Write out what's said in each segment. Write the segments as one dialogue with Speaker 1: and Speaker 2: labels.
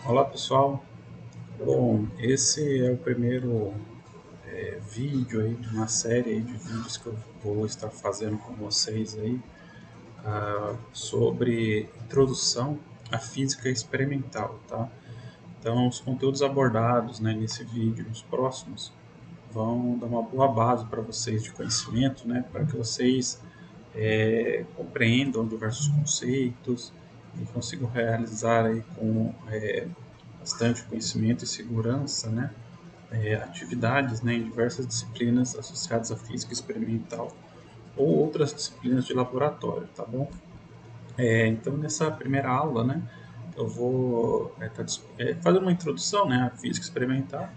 Speaker 1: Olá pessoal, bom, esse é o primeiro vídeo aí de uma série aí de vídeos que eu vou estar fazendo com vocês aí sobre introdução à física experimental, tá? Então os conteúdos abordados, né, nesse vídeo e nos próximos vão dar uma boa base para vocês de conhecimento, né, para que vocês compreendam diversos conceitos e consigam realizar aí com bastante conhecimento e segurança, né, atividades, né, em diversas disciplinas associadas à física experimental ou outras disciplinas de laboratório, tá bom? Então, nessa primeira aula, né, eu vou fazer uma introdução, né, à física experimental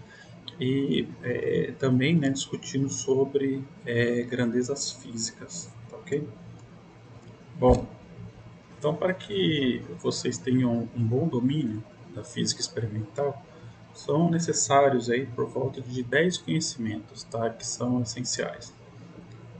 Speaker 1: e também, né, discutindo sobre grandezas físicas, tá ok? Bom, então, para que vocês tenham um bom domínio da física experimental, são necessários aí por volta de 10 conhecimentos, tá, que são essenciais.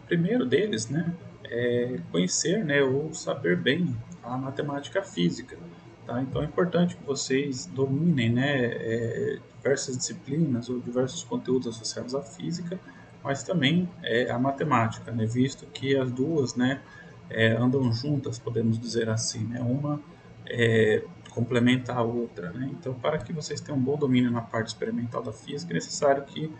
Speaker 1: O primeiro deles, né, é conhecer, né, ou saber bem a matemática física, tá? Então é importante que vocês dominem, né, diversas disciplinas ou diversos conteúdos associados à física, mas também a matemática, né, visto que as duas, né, andam juntas, podemos dizer assim, né, uma complementa a outra, né? Então, para que vocês tenham um bom domínio na parte experimental da física, é necessário que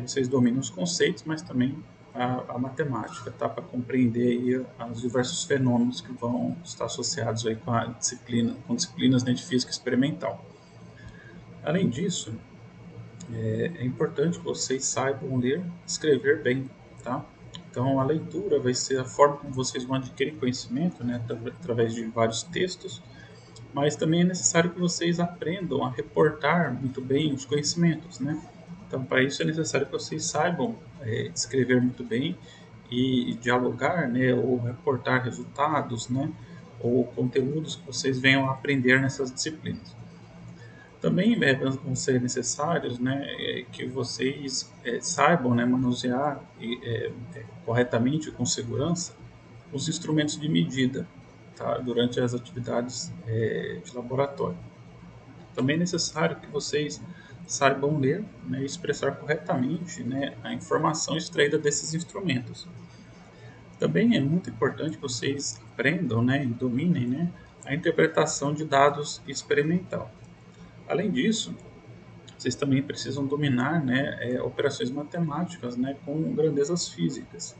Speaker 1: vocês dominem os conceitos, mas também a matemática, tá? Para compreender aí os diversos fenômenos que vão estar associados aí com a disciplina, com disciplinas, né, de física experimental. Além disso, é importante que vocês saibam ler e escrever bem, tá? Então, a leitura vai ser a forma como vocês vão adquirir conhecimento, né, através de vários textos, mas também é necessário que vocês aprendam a reportar muito bem os conhecimentos, né? Então, para isso é necessário que vocês saibam escrever muito bem e dialogar, né, ou reportar resultados, né, ou conteúdos que vocês venham a aprender nessas disciplinas. Também vão ser necessários, né, que vocês saibam, né, manusear corretamente e com segurança os instrumentos de medida, tá, durante as atividades de laboratório. Também é necessário que vocês saibam ler, né, e expressar corretamente, né, a informação extraída desses instrumentos. Também é muito importante que vocês aprendam, né, e dominem, né, a interpretação de dados experimental. Além disso, vocês também precisam dominar, né, operações matemáticas, né, com grandezas físicas.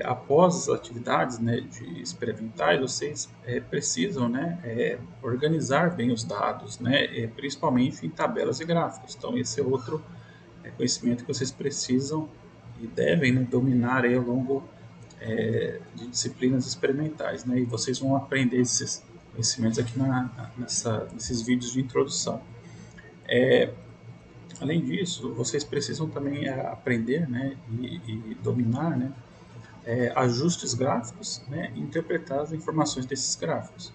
Speaker 1: Após as atividades, né, de experimentais, vocês precisam, né, organizar bem os dados, né, principalmente em tabelas e gráficos. Então, esse é outro conhecimento que vocês precisam e devem, né, dominar aí ao longo de disciplinas experimentais. Né, e vocês vão aprender esses conhecimentos aqui nesses vídeos de introdução. Além disso, vocês precisam também aprender, né, e dominar, né, ajustes gráficos, né, e interpretar as informações desses gráficos.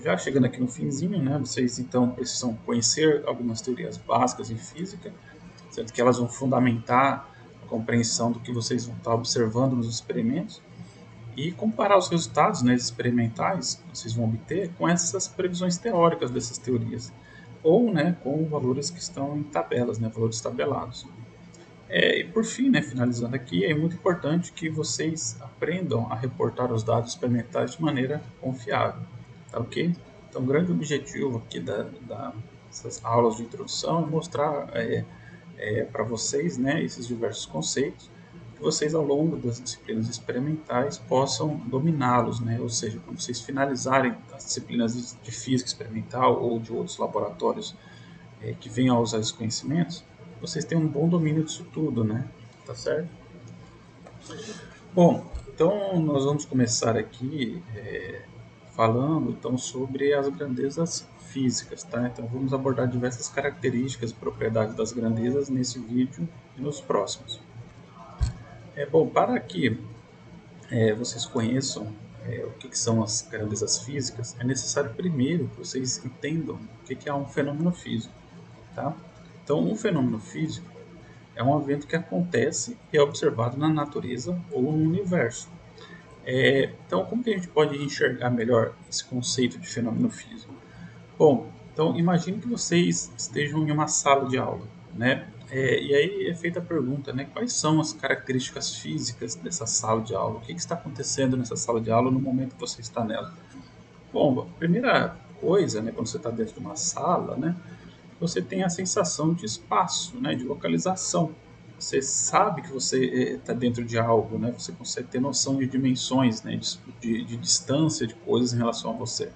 Speaker 1: Já chegando aqui no finzinho, né, vocês então precisam conhecer algumas teorias básicas em física, sendo que elas vão fundamentar a compreensão do que vocês vão estar observando nos experimentos e comparar os resultados, né, experimentais que vocês vão obter com essas previsões teóricas dessas teorias, ou, né, com valores que estão em tabelas, né, valores tabelados. E por fim, né, finalizando aqui, é muito importante que vocês aprendam a reportar os dados experimentais de maneira confiável, tá ok? Então, o grande objetivo aqui dessas aulas de introdução é mostrar para vocês, né, esses diversos conceitos, que vocês ao longo das disciplinas experimentais possam dominá-los, né? Ou seja, quando vocês finalizarem as disciplinas de física experimental ou de outros laboratórios que venham a usar esses conhecimentos, vocês têm um bom domínio disso tudo, né? Tá certo? Bom, então nós vamos começar aqui falando então sobre as grandezas físicas, tá? Então vamos abordar diversas características e propriedades das grandezas nesse vídeo e nos próximos. Bom, para que vocês conheçam o que são as grandezas físicas, é necessário primeiro que vocês entendam o que é um fenômeno físico, tá? Então, um fenômeno físico é um evento que acontece e é observado na natureza ou no universo. Então, como que a gente pode enxergar melhor esse conceito de fenômeno físico? Bom, então imagine que vocês estejam em uma sala de aula, né? E aí é feita a pergunta, né? Quais são as características físicas dessa sala de aula? O que está acontecendo nessa sala de aula no momento que você está nela? Bom, a primeira coisa, né, quando você está dentro de uma sala, né, você tem a sensação de espaço, né, de localização. Você sabe que você está dentro de algo, né? Você consegue ter noção de dimensões, né, de distância de coisas em relação a você.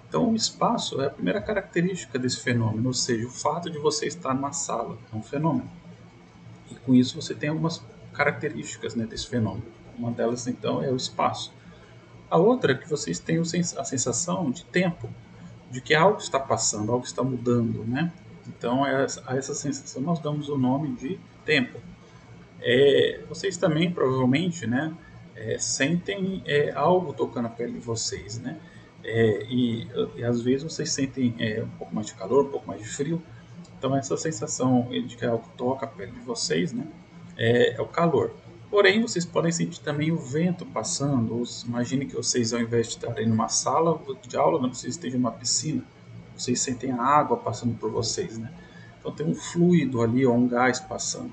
Speaker 1: Então, o espaço é a primeira característica desse fenômeno, ou seja, o fato de você estar numa sala é um fenômeno. E com isso você tem algumas características, né, desse fenômeno. Uma delas, então, é o espaço. A outra é que vocês têm a sensação de tempo, de que algo está passando, algo está mudando, né? Então, a essa sensação nós damos o nome de tempo. Vocês também, provavelmente, né, sentem algo tocando a pele de vocês, né? E às vezes vocês sentem um pouco mais de calor, um pouco mais de frio. Então, essa sensação de que algo toca a pele de vocês, né, é o calor. Porém, vocês podem sentir também o vento passando. Imagine que vocês, ao invés de estarem numa sala de aula, não, vocês estejam numa piscina. Vocês sentem a água passando por vocês, né? Então tem um fluido ali, ou um gás passando.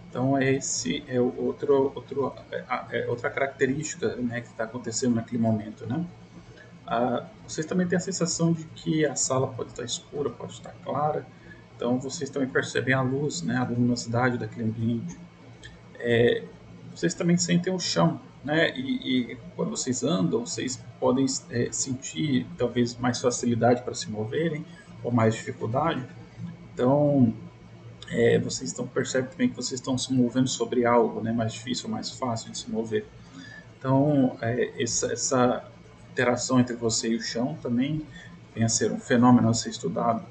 Speaker 1: Então esse é outra característica, né, que está acontecendo naquele momento, né? Vocês também têm a sensação de que a sala pode estar escura, pode estar clara. Então vocês também percebem a luz, né, a luminosidade daquele ambiente. Vocês também sentem o chão, né? E quando vocês andam, vocês podem sentir talvez mais facilidade para se moverem ou mais dificuldade. Então vocês percebem também que vocês estão se movendo sobre algo, né, mais difícil ou mais fácil de se mover. Então, essa interação entre você e o chão também vem a ser um fenômeno a ser estudado.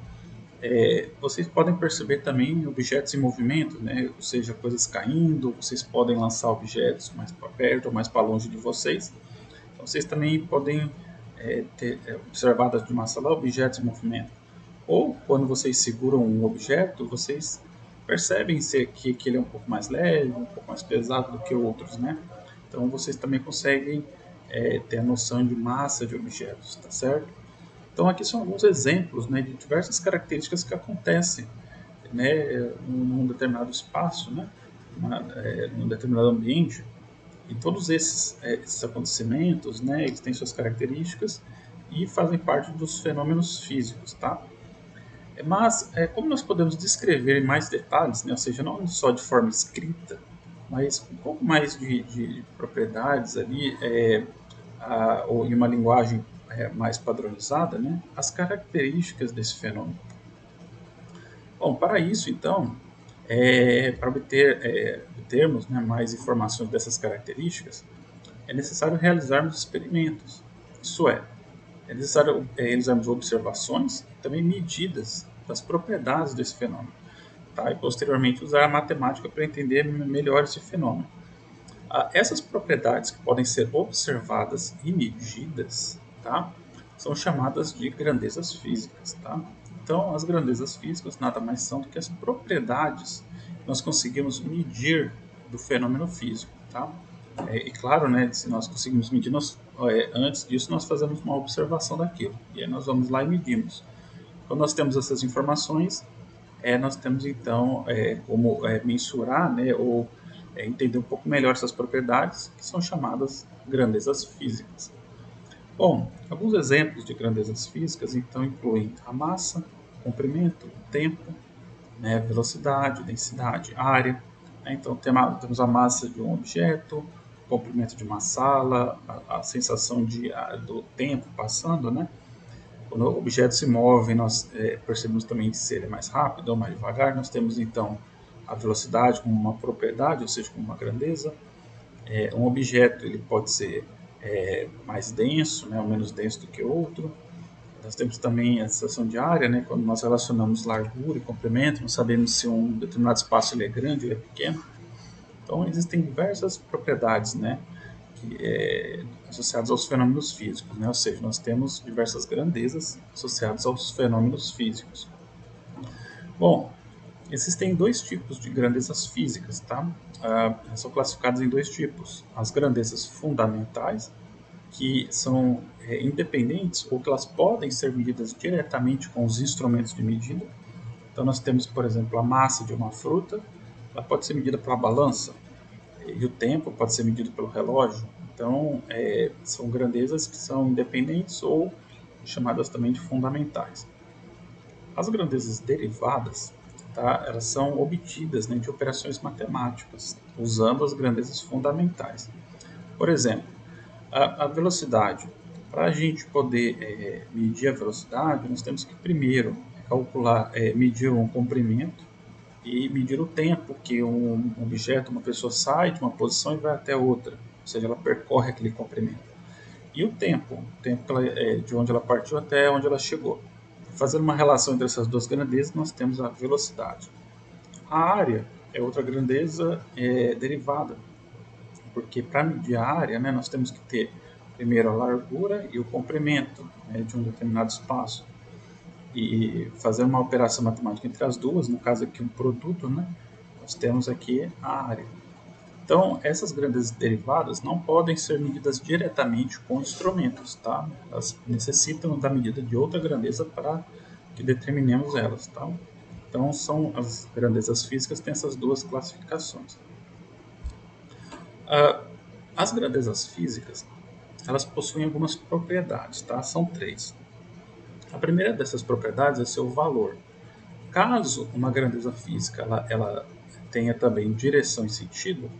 Speaker 1: Vocês podem perceber também objetos em movimento, né, ou seja, coisas caindo, vocês podem lançar objetos mais para perto ou mais para longe de vocês. Então, vocês também podem ter observado de uma sala objetos em movimento. Ou quando vocês seguram um objeto, vocês percebem que ele é um pouco mais leve, um pouco mais pesado do que outros, né? Então vocês também conseguem ter a noção de massa de objetos, tá certo? Então aqui são alguns exemplos, né, de diversas características que acontecem, né, num determinado espaço, né, num determinado ambiente. E todos esses acontecimentos, né, eles têm suas características e fazem parte dos fenômenos físicos, tá? Mas como nós podemos descrever em mais detalhes, né, ou seja, não só de forma escrita, mas com um pouco mais de propriedades ali, ou em uma linguagem mais padronizada, né, as características desse fenômeno. Bom, para isso, então, para obtermos, né, mais informações dessas características, é necessário realizarmos experimentos. Isso é necessário realizarmos observações, também medidas das propriedades desse fenômeno, tá? E posteriormente usar a matemática para entender melhor esse fenômeno. Essas propriedades que podem ser observadas e medidas, tá, são chamadas de grandezas físicas. Tá? Então, as grandezas físicas nada mais são do que as propriedades que nós conseguimos medir do fenômeno físico. Tá? E claro, né, se nós conseguimos medir, antes disso nós fazemos uma observação daquilo. E aí nós vamos lá e medimos. Quando nós temos essas informações, nós temos então como mensurar, né, ou entender um pouco melhor essas propriedades, que são chamadas grandezas físicas. Bom, alguns exemplos de grandezas físicas então incluem a massa, comprimento, tempo, né, velocidade, densidade, área. Né? Então temos a massa de um objeto, o comprimento de uma sala, a sensação do tempo passando, né? Quando o objeto se move, nós percebemos também se ele é mais rápido ou mais devagar. Nós temos então a velocidade como uma propriedade, ou seja, como uma grandeza. Um objeto ele pode ser mais denso, né, ou menos denso do que outro. Nós temos também a sensação de área, né, quando nós relacionamos largura e comprimento, nós sabemos se um determinado espaço ele é grande ou é pequeno. Então existem diversas propriedades, né, associadas aos fenômenos físicos, né? Ou seja, nós temos diversas grandezas associadas aos fenômenos físicos. Bom, existem dois tipos de grandezas físicas, tá? São classificadas em dois tipos: as grandezas fundamentais que são independentes ou que elas podem ser medidas diretamente com os instrumentos de medida. Então nós temos, por exemplo, a massa de uma fruta, ela pode ser medida pela balança, e o tempo pode ser medido pelo relógio. Então são grandezas que são independentes ou chamadas também de fundamentais. As grandezas derivadas, tá, elas são obtidas, né, de operações matemáticas, usando as grandezas fundamentais. Por exemplo, a velocidade. Para a gente poder medir a velocidade, nós temos que primeiro calcular, medir um comprimento e medir o tempo que um objeto, uma pessoa sai de uma posição e vai até outra, ou seja, ela percorre aquele comprimento. E o tempo que ela, de onde ela partiu até onde ela chegou. Fazendo uma relação entre essas duas grandezas, nós temos a velocidade. A área é outra grandeza derivada, porque para medir a área, né, nós temos que ter primeiro a largura e o comprimento, né, de um determinado espaço. E fazer uma operação matemática entre as duas, no caso aqui um produto, né, nós temos aqui a área. Então, essas grandezas derivadas não podem ser medidas diretamente com instrumentos, tá? Elas necessitam da medida de outra grandeza para que determinemos elas, tá? Então, são as grandezas físicas têm essas duas classificações. As grandezas físicas, elas possuem algumas propriedades, tá? São três. A primeira dessas propriedades é seu valor. Caso uma grandeza física ela tenha também direção e sentido,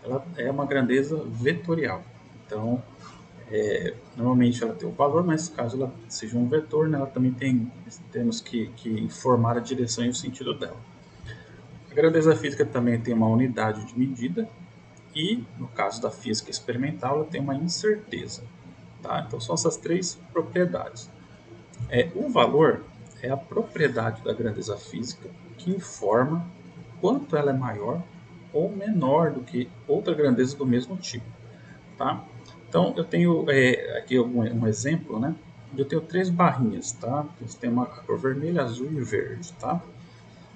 Speaker 1: ela é uma grandeza vetorial. Então, normalmente ela tem o valor, mas caso ela seja um vetor, né, ela também temos que informar a direção e o sentido dela. A grandeza física também tem uma unidade de medida e, no caso da física experimental, ela tem uma incerteza. Tá? Então, são essas três propriedades. O valor é a propriedade da grandeza física que informa quanto ela é maior ou menor do que outra grandeza do mesmo tipo. Tá? Então, eu tenho aqui um exemplo, né? Eu tenho três barrinhas, tá? Tem uma cor vermelha, azul e verde, tá?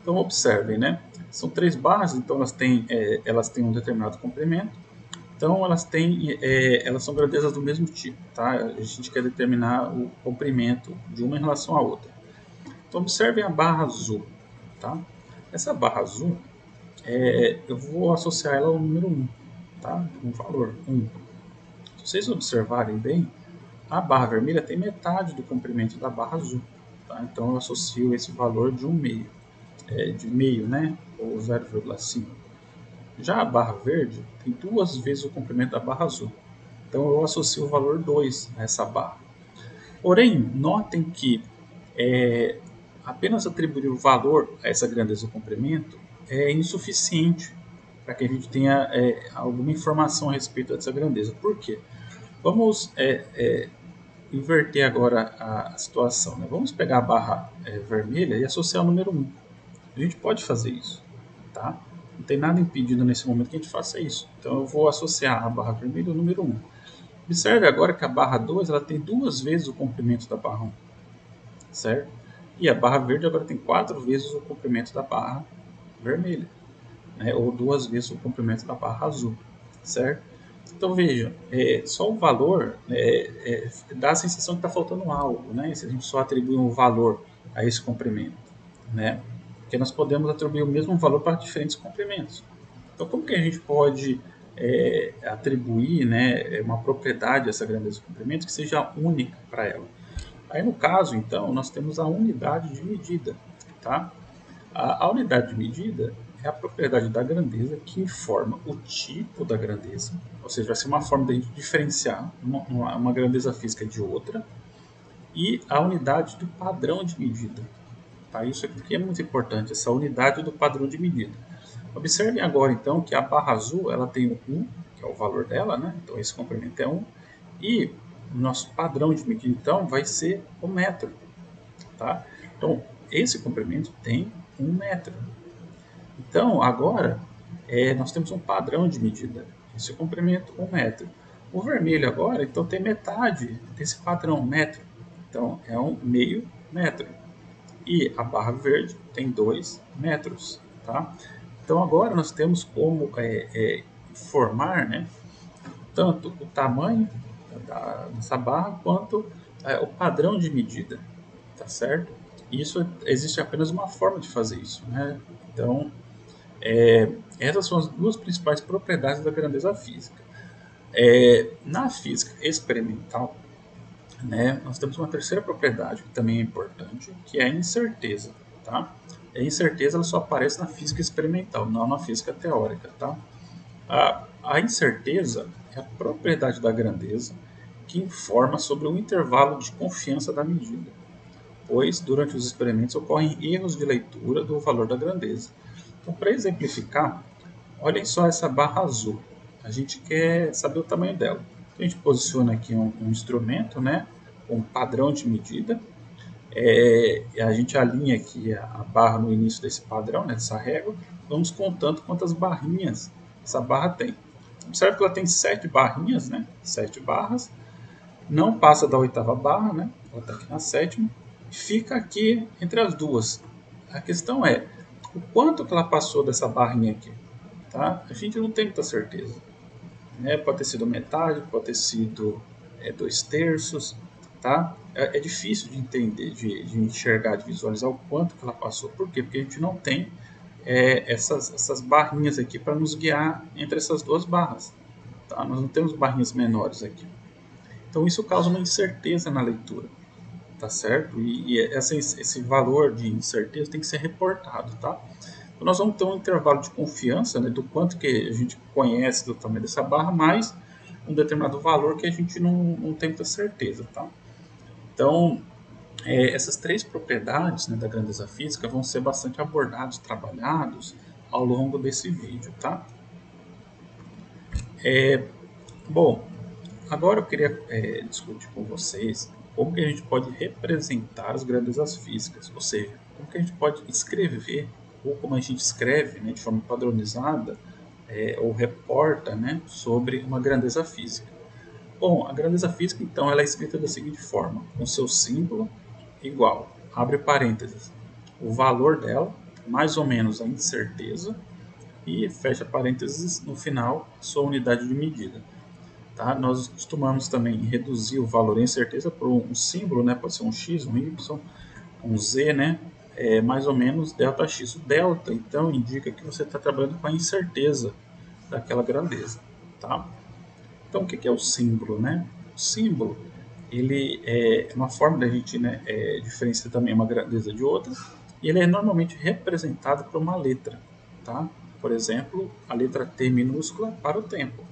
Speaker 1: Então, observem, né? São três barras, então elas têm um determinado comprimento. Então, elas são grandezas do mesmo tipo, tá? A gente quer determinar o comprimento de uma em relação à outra. Então, observem a barra azul, tá? Essa barra azul, eu vou associar ela ao número 1, tá? Um valor 1. Se vocês observarem bem, a barra vermelha tem metade do comprimento da barra azul. Tá? Então eu associo esse valor de 1/2, de meio, né? Ou 0,5. Já a barra verde tem duas vezes o comprimento da barra azul. Então eu associo o valor 2 a essa barra. Porém, notem que apenas atribuir o valor a essa grandeza do comprimento é insuficiente para que a gente tenha alguma informação a respeito dessa grandeza. Por quê? Vamos inverter agora a situação. Né? Vamos pegar a barra vermelha e associar o número 1. A gente pode fazer isso. Tá? Não tem nada impedindo nesse momento que a gente faça isso. Então eu vou associar a barra vermelha ao número 1. Observe agora que a barra 2 ela tem duas vezes o comprimento da barra 1. Certo? E a barra verde agora tem 4 vezes o comprimento da barra vermelha. Né? Ou 2 vezes o comprimento da barra azul. Certo? Então veja, só o valor dá a sensação que está faltando algo, né? Se a gente só atribui um valor a esse comprimento, né? Porque nós podemos atribuir o mesmo valor para diferentes comprimentos. Então como que a gente pode atribuir, né, uma propriedade a essa grandeza do comprimento que seja única para ela? Aí no caso, então, nós temos a unidade de medida, tá? A unidade de medida é a propriedade da grandeza que informa o tipo da grandeza, ou seja, vai ser uma forma de a gente diferenciar uma grandeza física de outra, e a unidade do padrão de medida. Tá? Isso aqui é muito importante, essa unidade do padrão de medida. Observem agora, então, que a barra azul ela tem o 1, que é o valor dela, né? Então esse comprimento é 1, e o nosso padrão de medida, então, vai ser o metro. Tá? Então, esse comprimento tem 1 metro. Então, agora, nós temos um padrão de medida. Esse comprimento, 1 metro. O vermelho agora, então, tem metade desse padrão, 1 metro. Então, é um meio metro. E a barra verde tem 2 metros. Tá? Então, agora nós temos como formar, né, tanto o tamanho dessa barra, quanto o padrão de medida, tá certo? Isso existe apenas uma forma de fazer isso, né? Então, essas são as duas principais propriedades da grandeza física. Na física experimental, né, nós temos uma terceira propriedade que também é importante, que é a incerteza, tá? A incerteza ela só aparece na física experimental, não na física teórica, tá? A incerteza é a propriedade da grandeza que informa sobre o intervalo de confiança da medida, pois durante os experimentos ocorrem erros de leitura do valor da grandeza. Então, para exemplificar, olhem só essa barra azul. A gente quer saber o tamanho dela. Então, a gente posiciona aqui um instrumento, né, um padrão de medida. A gente alinha aqui a barra no início desse padrão, né, dessa régua. Vamos contando quantas barrinhas essa barra tem. Observe que ela tem 7 barrinhas, né, 7 barras. Não passa da oitava barra, né, ela está aqui na sétima. Fica aqui entre as duas. A questão é o quanto que ela passou dessa barrinha aqui. Tá? A gente não tem muita certeza. Né? Pode ter sido metade, pode ter sido 2/3. Tá? É difícil de entender, de enxergar, de visualizar o quanto que ela passou. Por quê? Porque a gente não tem essas barrinhas aqui para nos guiar entre essas duas barras. Tá? Nós não temos barrinhas menores aqui. Então isso causa uma incerteza na leitura. Tá certo? E esse valor de incerteza tem que ser reportado. Tá? Então, nós vamos ter um intervalo de confiança, né, do quanto que a gente conhece do tamanho dessa barra, mais um determinado valor que a gente não tem muita certeza. Tá? Então, essas três propriedades, né, da grandeza física vão ser bastante abordados, trabalhados ao longo desse vídeo. Tá? Bom, agora eu queria discutir com vocês como que a gente pode representar as grandezas físicas, ou seja, como que a gente pode escrever, ou como a gente escreve, né, de forma padronizada, ou reporta, né, sobre uma grandeza física. Bom, a grandeza física, então, ela é escrita da seguinte forma, com seu símbolo igual, abre parênteses, o valor dela, mais ou menos a incerteza, e fecha parênteses no final, sua unidade de medida. Tá? Nós costumamos também reduzir o valor em incerteza por um símbolo, né? Pode ser um x, um y, um z, né? Mais ou menos delta x. O delta, então, indica que você está trabalhando com a incerteza daquela grandeza. Tá? Então, o que é o símbolo? Né? O símbolo ele é uma forma da gente, né, diferenciar também uma grandeza de outra, e ele é normalmente representado por uma letra. Tá? Por exemplo, a letra T minúscula para o tempo.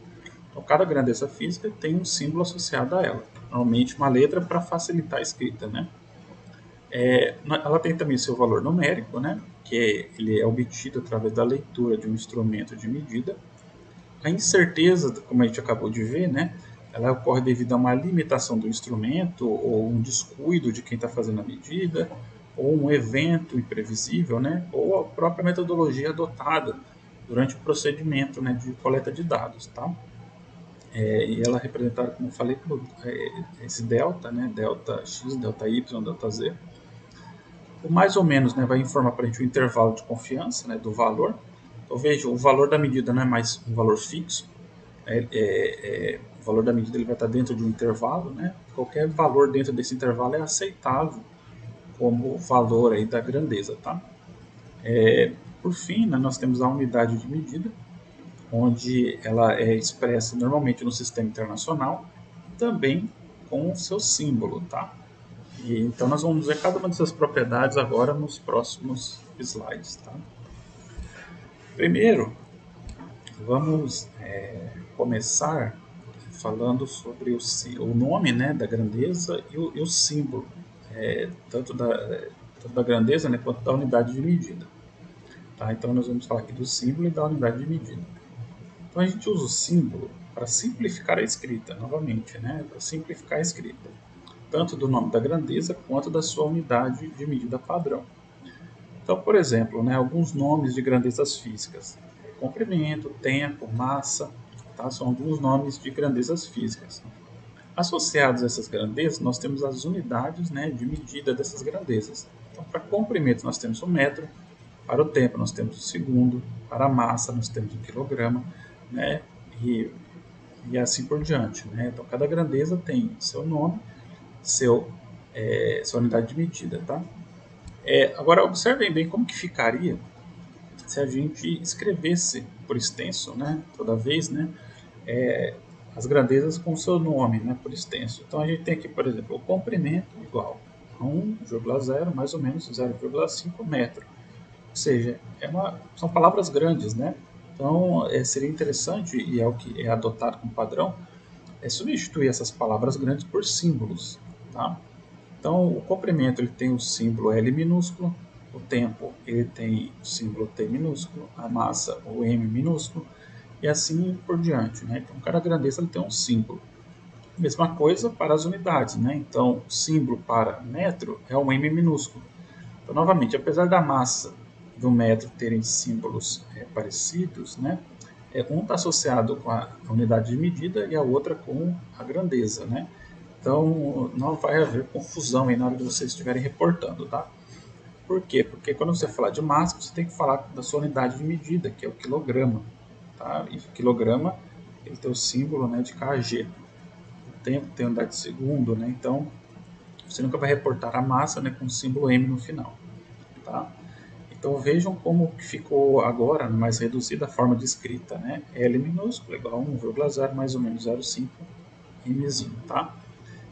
Speaker 1: Então, cada grandeza física tem um símbolo associado a ela, normalmente uma letra para facilitar a escrita, né? Ela tem também seu valor numérico, né? Que ele é obtido através da leitura de um instrumento de medida. A incerteza, como a gente acabou de ver, né? Ela ocorre devido a uma limitação do instrumento ou um descuido de quem está fazendo a medida, ou um evento imprevisível, né? Ou a própria metodologia adotada durante o procedimento, né, de coleta de dados, tá? E ela é representada, como eu falei, por esse delta, né? Delta x, delta y, delta z. O mais ou menos, né, vai informar para a gente o intervalo de confiança, né, do valor. Então veja, o valor da medida não é mais um valor fixo. O valor da medida ele vai estar dentro de um intervalo. Né? Qualquer valor dentro desse intervalo é aceitável como valor aí da grandeza. Tá? Por fim, né, nós temos a unidade de medida, onde ela é expressa normalmente no sistema internacional, também com o seu símbolo, tá? E, então nós vamos ver cada uma dessas propriedades agora nos próximos slides, tá? Primeiro, vamos começar falando sobre o nome, né, da grandeza e o símbolo, tanto da grandeza, né, quanto da unidade de medida. Tá? Então nós vamos falar aqui do símbolo e da unidade de medida. Então a gente usa o símbolo para simplificar a escrita, novamente, né? Para simplificar a escrita, tanto do nome da grandeza quanto da sua unidade de medida padrão. Então, por exemplo, né, alguns nomes de grandezas físicas: comprimento, tempo, massa, tá? São alguns nomes de grandezas físicas. Associados a essas grandezas, nós temos as unidades, né, de medida dessas grandezas. Então, para comprimento, nós temos o metro, para o tempo, nós temos o segundo, para a massa, nós temos o quilograma, né, e e assim por diante, né? Então, cada grandeza tem seu nome, sua unidade de medida, tá? Agora, observem bem como que ficaria se a gente escrevesse por extenso, né, toda vez, né, é, as grandezas com seu nome, né, por extenso. Então a gente tem aqui, por exemplo, o comprimento igual a 1,0 mais ou menos 0,5 metro. Ou seja, são palavras grandes, né? Então seria interessante, e é o que é adotado como padrão, substituir essas palavras grandes por símbolos, tá? Então, o comprimento ele tem o símbolo L minúsculo, o tempo ele tem o símbolo T minúsculo, a massa o M minúsculo e assim por diante, né? Então, cada grandeza ele tem um símbolo. Mesma coisa para as unidades, né? Então, o símbolo para metro é um M minúsculo. Então, novamente, apesar da massa do metro terem símbolos parecidos, né? Um está associado com a unidade de medida e a outra com a grandeza, né? Então, não vai haver confusão aí na hora que vocês estiverem reportando, tá? Por quê? Porque quando você falar de massa, você tem que falar da sua unidade de medida, que é o quilograma, tá? E o quilograma, ele tem o símbolo, né, de kg. O tempo tem unidade de segundo, né? Então, você nunca vai reportar a massa, né, com o símbolo M no final, tá? Então, vejam como ficou agora, mais reduzida a forma de escrita, né? L minúsculo igual a 1,0 mais ou menos 0,5 mzinho, tá?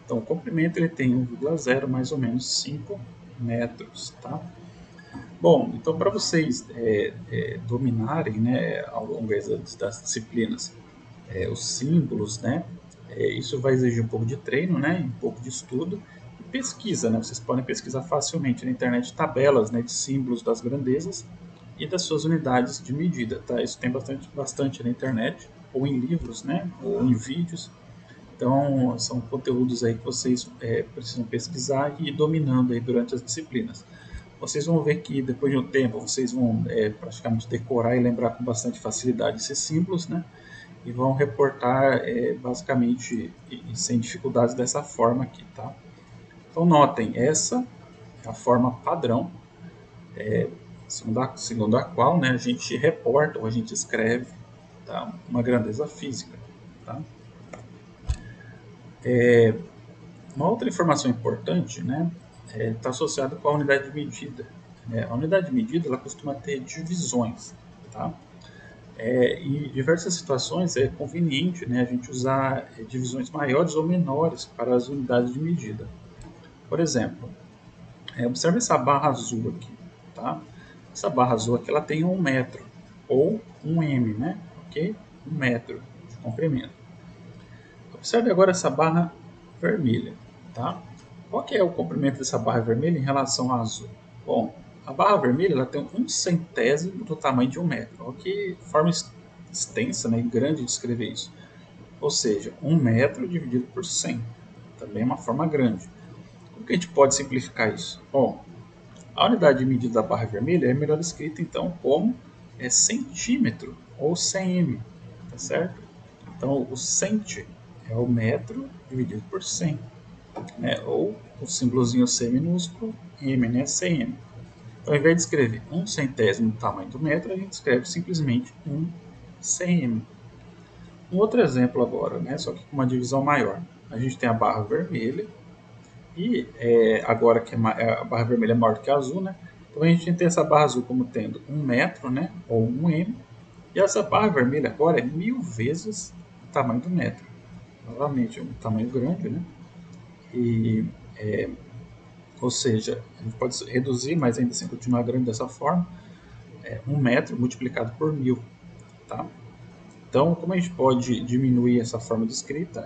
Speaker 1: Então, o comprimento ele tem 1,0 mais ou menos 5 metros, tá? Bom, então para vocês dominarem, né, ao longo das disciplinas, os símbolos, né, isso vai exigir um pouco de treino, né, um pouco de estudo e pesquisa, né? Vocês podem pesquisar facilmente na internet tabelas, né, de símbolos das grandezas e das suas unidades de medida, tá? Isso tem bastante na internet ou em livros, né, ou em vídeos. Então, são conteúdos aí que vocês precisam pesquisar e ir dominando aí durante as disciplinas. Vocês vão ver que depois de um tempo vocês vão praticamente decorar e lembrar com bastante facilidade esses símbolos, né? E vão reportar basicamente e sem dificuldades dessa forma aqui, tá? Então notem, essa é a forma padrão, segundo a qual, né, a gente reporta ou a gente escreve, tá, uma grandeza física, tá? Uma outra informação importante, né, está associada com a unidade de medida. A unidade de medida ela costuma ter divisões, tá? Em diversas situações é conveniente, né, a gente usar divisões maiores ou menores para as unidades de medida. Por exemplo, observe essa barra azul aqui, tá? Essa barra azul aqui ela tem 1 metro ou 1 m, né? Ok? 1 metro de comprimento. Observe agora essa barra vermelha, tá? Qual que é o comprimento dessa barra vermelha em relação à azul? Bom, a barra vermelha ela tem 1/100º do tamanho de 1 metro. Olha que forma extensa, né, e grande de escrever isso. Ou seja, 1 metro dividido por 100. Também é uma forma grande. Como que a gente pode simplificar isso? Bom, a unidade de medida da barra vermelha é melhor escrita então como centímetro ou 100 m, tá certo? Então o centi é o metro dividido por 100, né? Ou o símbolozinho C minúsculo, M, né? 100 m. Então, ao invés de escrever 1/100º do tamanho do metro, a gente escreve simplesmente 1/100 m. Um outro exemplo agora, né? Só que com uma divisão maior. A gente tem a barra vermelha e agora que a barra vermelha é maior que a azul, né? Então a gente tem essa barra azul como tendo 1 metro, né? Ou 1 m. E essa barra vermelha agora é 1000 vezes o tamanho do metro. Novamente, é um tamanho grande, né? E, ou seja, a gente pode reduzir, mas ainda assim continuar grande dessa forma. 1 metro multiplicado por 1000, tá? Então, como a gente pode diminuir essa forma de escrita?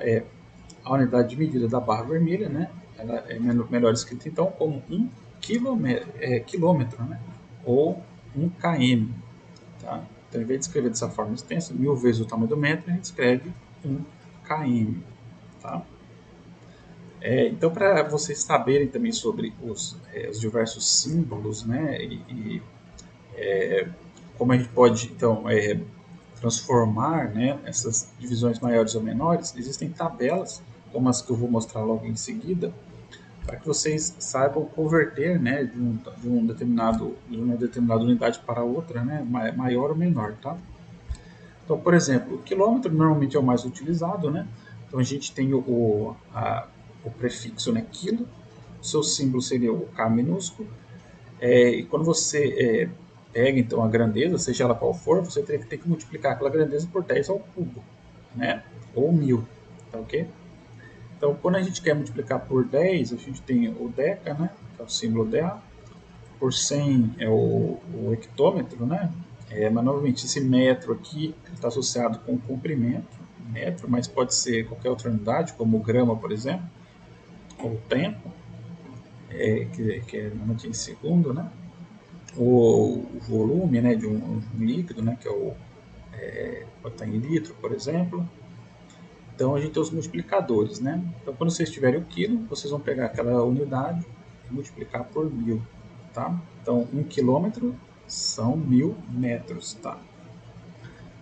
Speaker 1: A unidade de medida da barra vermelha, né? Ela é melhor escrita então como 1 quilômetro, né? Ou 1 km, tá? Então, em vez de escrever dessa forma extensa, 1000 vezes o tamanho do metro, a gente escreve 1 km, tá? Então, para vocês saberem também sobre os diversos símbolos, né? Como a gente pode, então, transformar, né, essas divisões maiores ou menores, existem tabelas, como as que eu vou mostrar logo em seguida, para que vocês saibam converter, né, de uma determinada unidade para outra, né, maior ou menor, tá? Então, por exemplo, o quilômetro normalmente é o mais utilizado, né? Então a gente tem o prefixo, né, quilo, o seu símbolo seria o K minúsculo, e quando você pega então a grandeza, seja ela qual for, você teria que ter que multiplicar aquela grandeza por 10 ao cubo, né? Ou 1000, tá ok? Então, quando a gente quer multiplicar por 10, a gente tem o deca, né? Que é o símbolo DA. Por 100 é o hectômetro, né? Mas, novamente, esse metro aqui está associado com o comprimento, metro, mas pode ser qualquer outra unidade, como grama, por exemplo, ou tempo, que é normalmente em segundo, né? O volume, né, de um líquido, né, que pode estar em litro, por exemplo. Então a gente tem os multiplicadores, né? Então quando vocês tiverem o quilo, vocês vão pegar aquela unidade e multiplicar por 1000, tá? Então 1 quilômetro são 1000 metros, tá?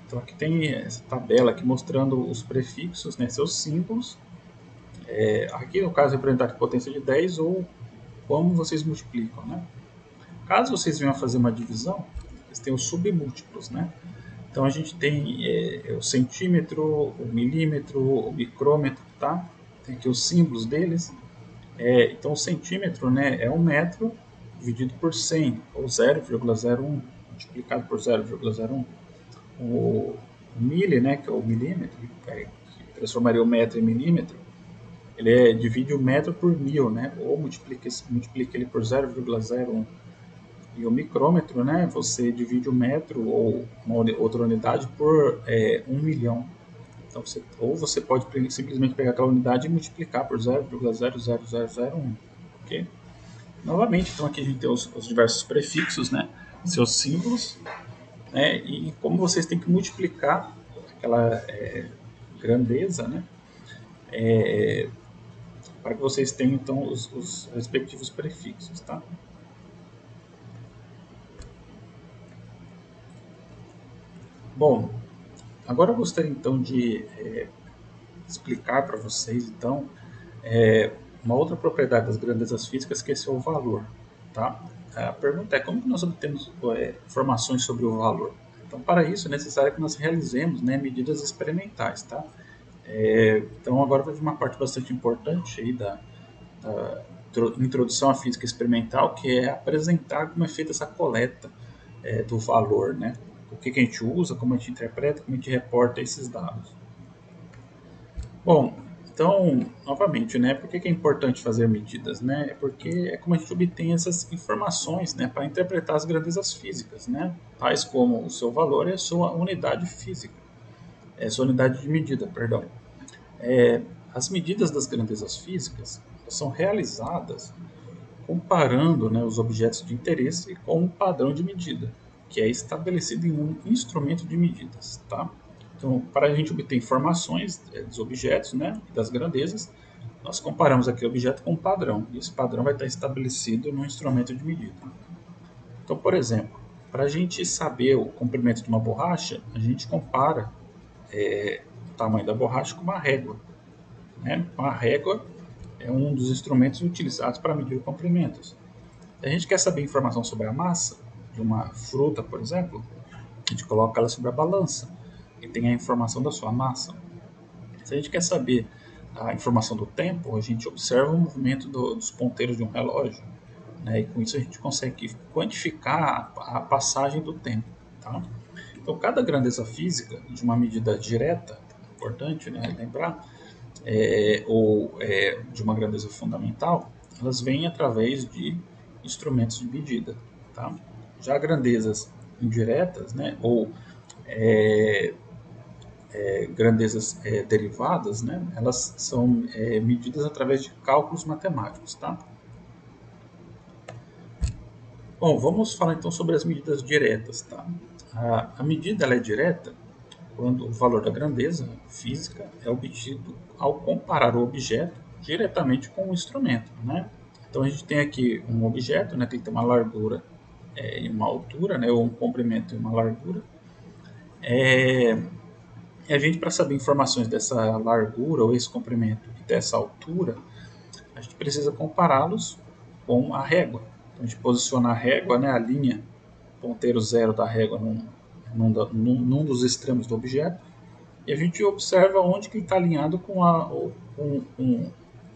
Speaker 1: Então aqui tem essa tabela aqui mostrando os prefixos, né, seus símbolos. Aqui no caso representado com potência de 10 ou como vocês multiplicam, né? Caso vocês venham a fazer uma divisão, eles têm os submúltiplos, né? Então a gente tem o centímetro, o milímetro, o micrômetro, tá? Tem aqui os símbolos deles. Então o centímetro, né, é 1 metro dividido por 100, ou 0,01 multiplicado por 0,01. O mili, né, que é o milímetro, que transformaria o metro em milímetro, ele divide o metro por 1000, né, ou multiplica ele por 0,01. E o micrômetro, né, você divide o metro ou uma outra unidade por 1 milhão. Então, ou você pode simplesmente pegar aquela unidade e multiplicar por 0,00001. Ok? Novamente, então aqui a gente tem os diversos prefixos, né, seus símbolos, né, e como vocês têm que multiplicar aquela grandeza, né, para que vocês tenham então os respectivos prefixos, tá? Bom, agora eu gostaria então de explicar para vocês então uma outra propriedade das grandezas físicas, que esse é o valor, tá? A pergunta é como que nós obtemos informações sobre o valor? Então, para isso é necessário que nós realizemos, né, medidas experimentais, tá? Então, agora vai vir uma parte bastante importante aí da introdução à física experimental, que é apresentar como é feita essa coleta do valor, né? O que a gente usa, como a gente interpreta, como a gente reporta esses dados. Bom, então, novamente, né, por que é importante fazer medidas, né? É porque é como a gente obtém essas informações, né, para interpretar as grandezas físicas, né? Tais como o seu valor e a sua unidade física, sua unidade de medida, perdão. As medidas das grandezas físicas são realizadas comparando, né, os objetos de interesse com um padrão de medida, que é estabelecido em um instrumento de medidas, tá? Então, para a gente obter informações dos objetos, né, e das grandezas, nós comparamos aquele objeto com um padrão, e esse padrão vai estar estabelecido no instrumento de medida. Então, por exemplo, para a gente saber o comprimento de uma borracha, a gente compara o tamanho da borracha com uma régua, né? Uma régua é um dos instrumentos utilizados para medir o comprimento. Se a gente quer saber informação sobre a massa de uma fruta, por exemplo, a gente coloca ela sobre a balança e tem a informação da sua massa. Se a gente quer saber a informação do tempo, a gente observa o movimento dos ponteiros de um relógio, né? E com isso a gente consegue quantificar a passagem do tempo, tá? Então, cada grandeza física de uma medida direta, importante, né, lembrar, ou de uma grandeza fundamental, elas vêm através de instrumentos de medida, tá? Já grandezas indiretas, né, ou grandezas derivadas, né, elas são medidas através de cálculos matemáticos, tá? Bom, vamos falar então sobre as medidas diretas, tá? A medida ela é direta quando o valor da grandeza física é obtido ao comparar o objeto diretamente com o instrumento, né? Então a gente tem aqui um objeto, né, que tem uma largura e uma altura, né, ou um comprimento e uma largura. E a gente, para saber informações dessa largura ou esse comprimento e dessa altura, a gente precisa compará-los com a régua. Então a gente posiciona a régua, né, a linha ponteiro zero da régua num dos extremos do objeto, e a gente observa onde que ele está alinhado com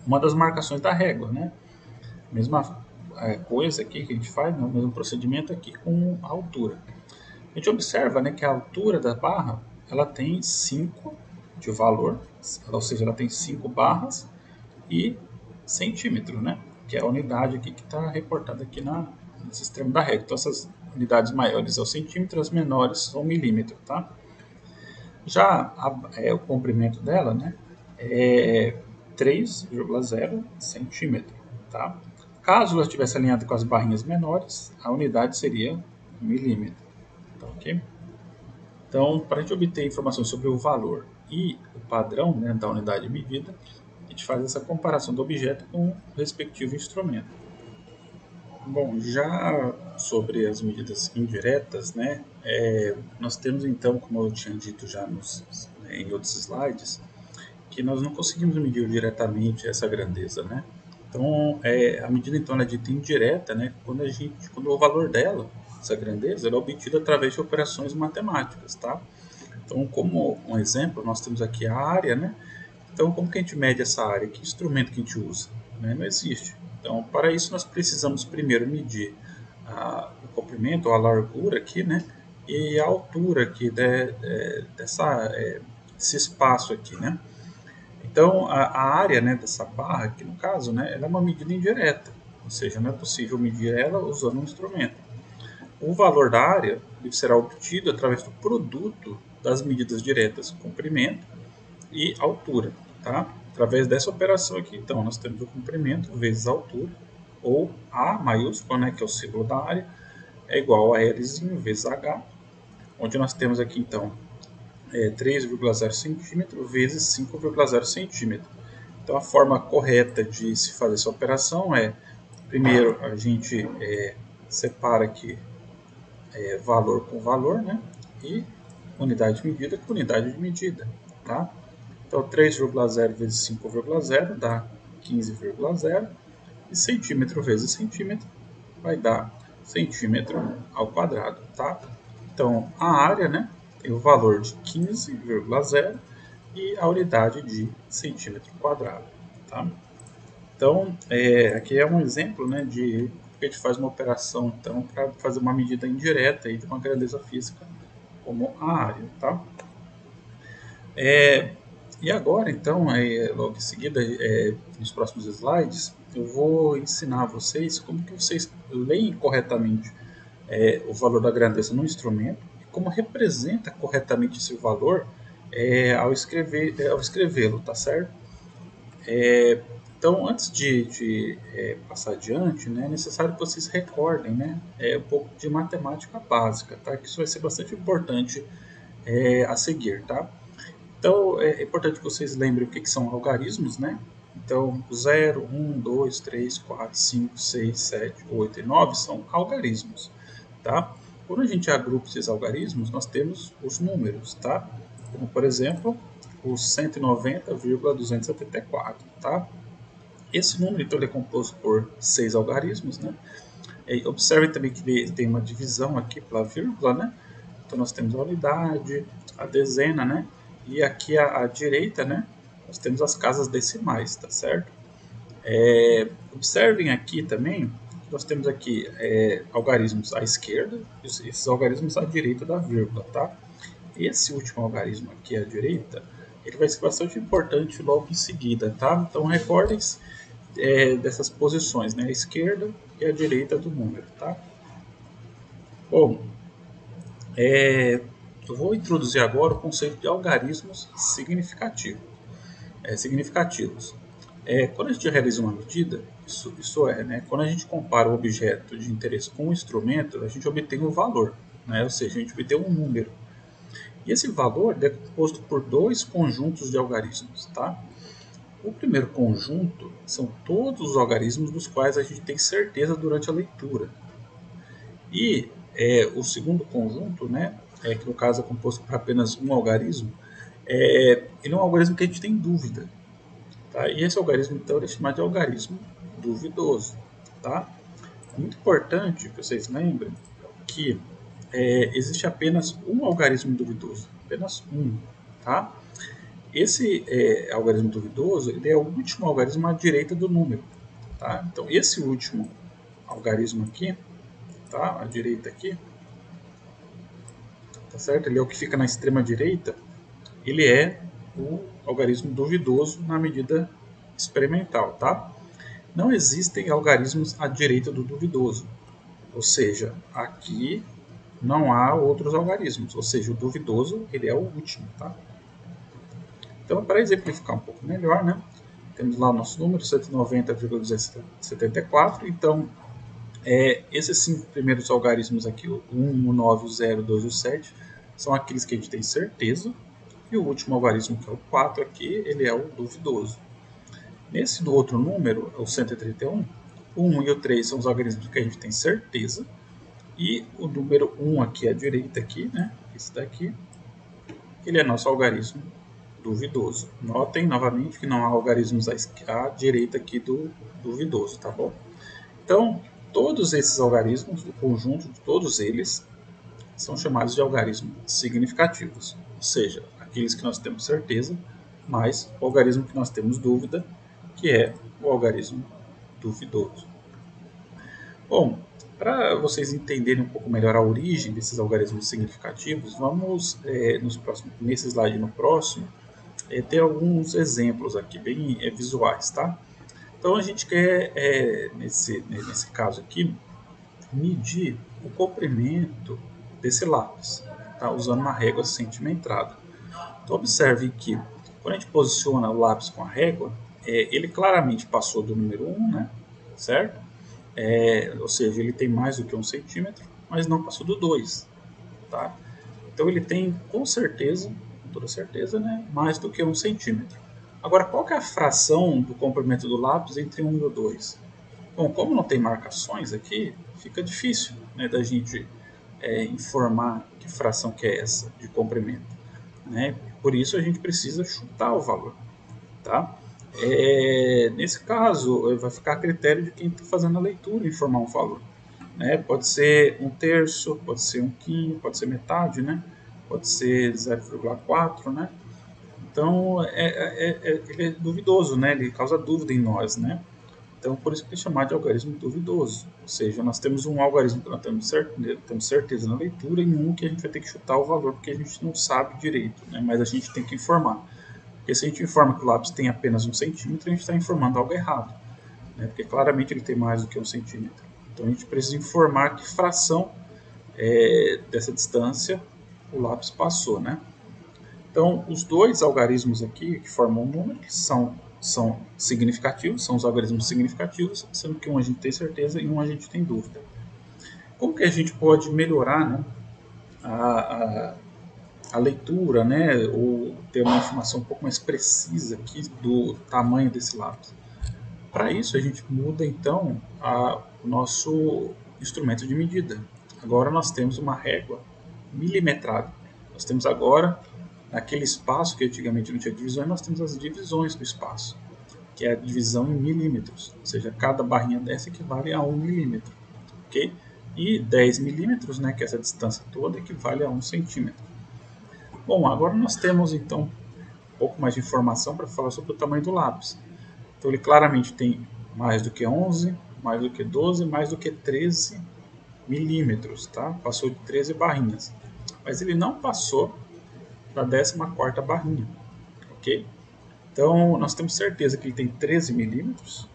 Speaker 1: uma das marcações da régua, né? Mesma coisa aqui que a gente faz, né? O mesmo procedimento aqui com a altura. A gente observa, né, que a altura da barra ela tem 5 de valor, ou seja, ela tem 5 barras e centímetro, né? Que é a unidade aqui que está reportada aqui nesse extremo da régua. Então, essas unidades maiores é o centímetro, as menores são o milímetro, tá? Já o comprimento dela, né, é 3,0 centímetro, tá? Caso ela estivesse alinhada com as barrinhas menores, a unidade seria 1 milímetro, tá ok? Então, para a gente obter informações sobre o valor e o padrão, né, da unidade de medida, a gente faz essa comparação do objeto com o respectivo instrumento. Bom, já sobre as medidas indiretas, né, nós temos então, como eu tinha dito já em outros slides, que nós não conseguimos medir diretamente essa grandeza, né? Então, a medida então é dita indireta, né, quando o valor dela, essa grandeza, ela é obtida através de operações matemáticas, tá? Então, como um exemplo, nós temos aqui a área, né? Então, como que a gente mede essa área? Que instrumento que a gente usa? Né? Não existe. Então, para isso, nós precisamos primeiro medir o comprimento, ou a largura aqui, né? E a altura aqui desse espaço aqui, né? Então, a área, né, dessa barra aqui, no caso, né, ela é uma medida indireta. Ou seja, não é possível medir ela usando um instrumento. O valor da área ele será obtido através do produto das medidas diretas comprimento e altura, tá? Através dessa operação aqui, então, nós temos o comprimento vezes a altura, ou A maiúsculo, né, que é o símbolo da área, é igual a Lzinho vezes H, onde nós temos aqui, então, 3,0 centímetro vezes 5,0 centímetro. Então, a forma correta de se fazer essa operação é, primeiro, a gente separa aqui valor com valor, né, e unidade de medida com unidade de medida, tá? Então, 3,0 vezes 5,0 dá 15,0 e centímetro vezes centímetro vai dar centímetro ao quadrado, tá? Então, a área, né, tem o valor de 15,0 e a unidade de centímetro quadrado, tá? Então, aqui é um exemplo, né, de que a gente faz uma operação, então, para fazer uma medida indireta aí de uma grandeza física como a área, tá? E agora, então, logo em seguida, nos próximos slides, eu vou ensinar a vocês como que vocês leem corretamente o valor da grandeza no instrumento e como representa corretamente esse valor ao escrevê-lo, tá certo? Então, antes de passar adiante, né, é necessário que vocês recordem, né, um pouco de matemática básica, tá? Que isso vai ser bastante importante a seguir, tá? Então, é importante que vocês lembrem o que são algarismos, né? Então, 0, 1, 2, 3, 4, 5, 6, 7, 8 e 9 são algarismos, tá? Quando a gente agrupa esses algarismos, nós temos os números, tá? Como, por exemplo, o 190,274, tá? Esse número, então, ele é composto por 6 algarismos, né? E observem também que ele tem uma divisão aqui pela vírgula, né? Então, nós temos a unidade, a dezena, né? E aqui à direita, né? Nós temos as casas decimais, tá certo? Observem aqui também, nós temos aqui algarismos à esquerda e esses algarismos à direita da vírgula, tá? Esse último algarismo aqui à direita, ele vai ser bastante importante logo em seguida, tá? Então, recordem-se dessas posições, né? A esquerda e a direita do número, tá? Bom, eu vou introduzir agora o conceito de algarismos significativos. Quando a gente realiza uma medida, isso é, né, quando a gente compara o objeto de interesse com o instrumento, a gente obtém um valor, né, ou seja, a gente obtém um número. E esse valor é composto por dois conjuntos de algarismos, tá? O primeiro conjunto são todos os algarismos dos quais a gente tem certeza durante a leitura. E o segundo conjunto, né, que no caso é composto por apenas um algarismo, ele é um algarismo que a gente tem dúvida. Tá? E esse algarismo, então, é chamado de algarismo duvidoso. Tá? É muito importante que vocês lembrem que existe apenas um algarismo duvidoso, apenas um, tá? Esse algarismo duvidoso, ele é o último algarismo à direita do número, tá? Então, esse último algarismo aqui, tá? À direita aqui, tá certo? Ele é o que fica na extrema direita, ele é o algarismo duvidoso na medida experimental, tá? Não existem algarismos à direita do duvidoso, ou seja, aqui não há outros algarismos, ou seja, o duvidoso ele é o último, tá? Então, para exemplificar um pouco melhor, né, temos lá o nosso número, 190,274. Então, esses 5 primeiros algarismos aqui, o 1, o 9, o 0, o 2 e o 7, são aqueles que a gente tem certeza. E o último algarismo, que é o 4 aqui, ele é o duvidoso. Nesse do outro número, o 131, o 1 e o 3 são os algarismos que a gente tem certeza. E o número 1 aqui à direita, aqui, né, esse daqui, ele é nosso algarismo duvidoso. Notem novamente que não há algarismos à direita aqui do duvidoso, tá bom? Então, todos esses algarismos, o conjunto de todos eles, são chamados de algarismos significativos, ou seja, aqueles que nós temos certeza, mais o algarismo que nós temos dúvida, que é o algarismo duvidoso. Bom, para vocês entenderem um pouco melhor a origem desses algarismos significativos, vamos, nesse slide no próximo, ter alguns exemplos aqui, bem visuais, tá? Então, a gente quer, nesse caso aqui, medir o comprimento desse lápis, tá? Usando uma régua centimetrada. Então, observe que, quando a gente posiciona o lápis com a régua, ele claramente passou do número 1, né? Certo? Ou seja, ele tem mais do que 1 centímetro, mas não passou do 2, tá? Então, ele tem, com certeza, com toda certeza, né, mais do que 1 centímetro. Agora, qual que é a fração do comprimento do lápis entre 1 e o 2? Bom, como não tem marcações aqui, fica difícil, né, da gente informar que fração que é essa de comprimento, né? Por isso a gente precisa chutar o valor, tá? Nesse caso, vai ficar a critério de quem está fazendo a leitura informar um valor, né? Pode ser 1/3, pode ser 1/5, pode ser metade, né? Pode ser 0,4, né? Então, ele é duvidoso, né? Ele causa dúvida em nós, né? Então, por isso que é chamado de algarismo duvidoso. Ou seja, nós temos um algarismo que nós temos certeza na leitura e um que a gente vai ter que chutar o valor porque a gente não sabe direito, né? Mas a gente tem que informar. Porque se a gente informa que o lápis tem apenas 1 centímetro, a gente está informando algo errado, né? Porque claramente ele tem mais do que 1 centímetro. Então, a gente precisa informar que fração dessa distância o lápis passou, né? Então, os dois algarismos aqui que formam o número são significativos, são os algarismos significativos, sendo que um a gente tem certeza e um a gente tem dúvida. Como que a gente pode melhorar, né, a leitura, né, ou ter uma informação um pouco mais precisa aqui do tamanho desse lápis? Para isso, a gente muda, então, o nosso instrumento de medida. Agora nós temos uma régua milimetrada. Nós temos agora, naquele espaço que antigamente não tinha divisões, nós temos as divisões do espaço, que é a divisão em milímetros, ou seja, cada barrinha dessa equivale a 1 milímetro, ok? E 10 milímetros, né, que é essa distância toda, equivale a 1 centímetro. Bom, agora nós temos então um pouco mais de informação para falar sobre o tamanho do lápis. Então ele claramente tem mais do que 11, mais do que 12, mais do que 13 milímetros, tá? Passou de 13 barrinhas. Mas ele não passou da 14ª barrinha, ok? Então, nós temos certeza que ele tem 13 milímetros,